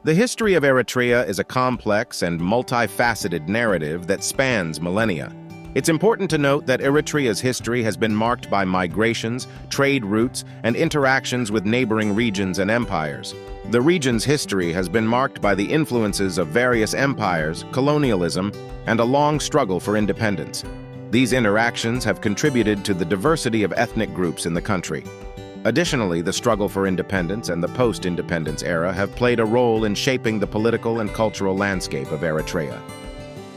The history of Eritrea is a complex and multifaceted narrative that spans millennia. It's important to note that Eritrea's history has been marked by migrations, trade routes, and interactions with neighboring regions and empires. The region's history has been marked by the influences of various empires, colonialism, and a long struggle for independence. These interactions have contributed to the diversity of ethnic groups in the country. Additionally, the struggle for independence and the post-independence era have played a role in shaping the political and cultural landscape of Eritrea.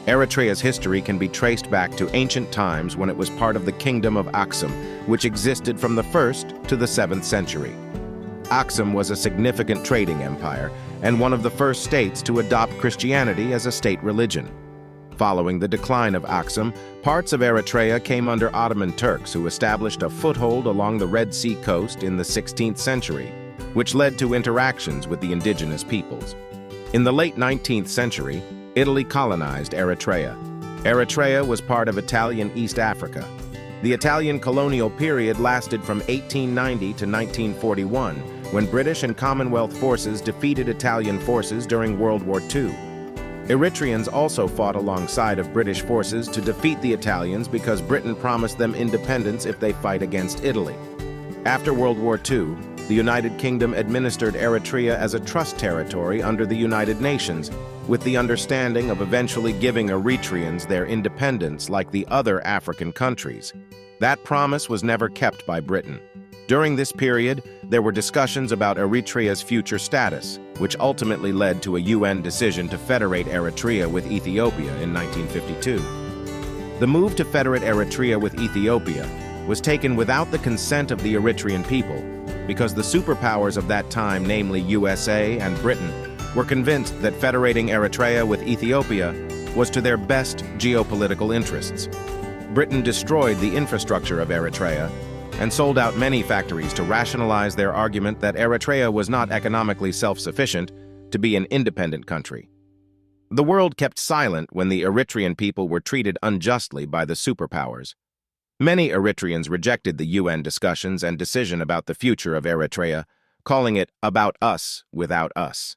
Eritrea's history can be traced back to ancient times when it was part of the Kingdom of Aksum, which existed from the 1st to the 7th century. Aksum was a significant trading empire and one of the first states to adopt Christianity as a state religion. Following the decline of Aksum, parts of Eritrea came under Ottoman Turks who established a foothold along the Red Sea coast in the 16th century, which led to interactions with the indigenous peoples. In the late 19th century, Italy colonized Eritrea. Eritrea was part of Italian East Africa. The Italian colonial period lasted from 1890 to 1941, when British and Commonwealth forces defeated Italian forces during World War II. Eritreans also fought alongside of British forces to defeat the Italians because Britain promised them independence if they fight against Italy. After World War II, the United Kingdom administered Eritrea as a trust territory under the United Nations, with the understanding of eventually giving Eritreans their independence like the other African countries. That promise was never kept by Britain. During this period, there were discussions about Eritrea's future status, which ultimately led to a UN decision to federate Eritrea with Ethiopia in 1952. The move to federate Eritrea with Ethiopia was taken without the consent of the Eritrean people, because the superpowers of that time, namely USA and Britain, were convinced that federating Eritrea with Ethiopia was to their best geopolitical interests. Britain destroyed the infrastructure of Eritrea and sold out many factories to rationalize their argument that Eritrea was not economically self-sufficient to be an independent country. The world kept silent when the Eritrean people were treated unjustly by the superpowers. Many Eritreans rejected the UN discussions and decision about the future of Eritrea, calling it about us without us.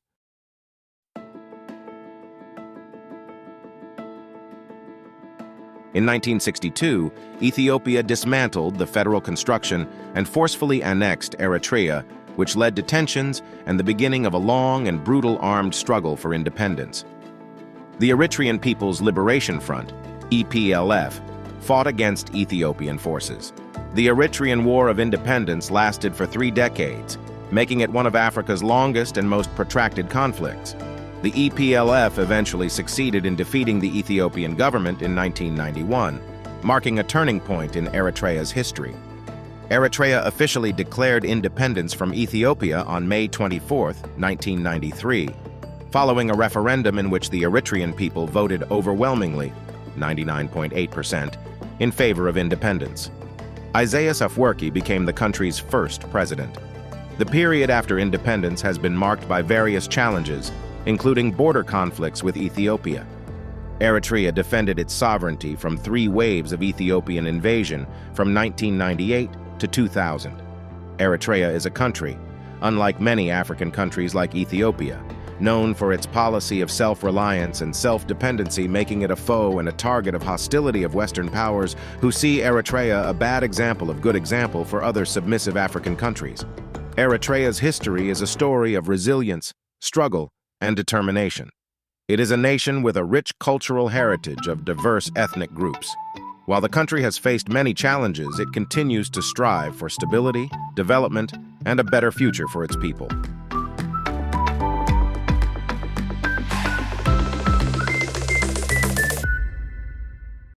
In 1962, Ethiopia dismantled the federal construction and forcefully annexed Eritrea, which led to tensions and the beginning of a long and brutal armed struggle for independence. The Eritrean People's Liberation Front, EPLF, fought against Ethiopian forces. The Eritrean War of Independence lasted for 3 decades, making it one of Africa's longest and most protracted conflicts. The EPLF eventually succeeded in defeating the Ethiopian government in 1991, marking a turning point in Eritrea's history. Eritrea officially declared independence from Ethiopia on May 24, 1993, following a referendum in which the Eritrean people voted overwhelmingly, 99.8%, in favor of independence. Isaias Afwerki became the country's first president. The period after independence has been marked by various challenges, including border conflicts with Ethiopia. Eritrea defended its sovereignty from 3 waves of Ethiopian invasion from 1998 to 2000. Eritrea is a country, unlike many African countries like Ethiopia, known for its policy of self-reliance and self-dependency, making it a foe and a target of hostility of Western powers who see Eritrea a bad example of good example for other submissive African countries. Eritrea's history is a story of resilience, struggle, and determination. It is a nation with a rich cultural heritage of diverse ethnic groups. While the country has faced many challenges, it continues to strive for stability, development, and a better future for its people.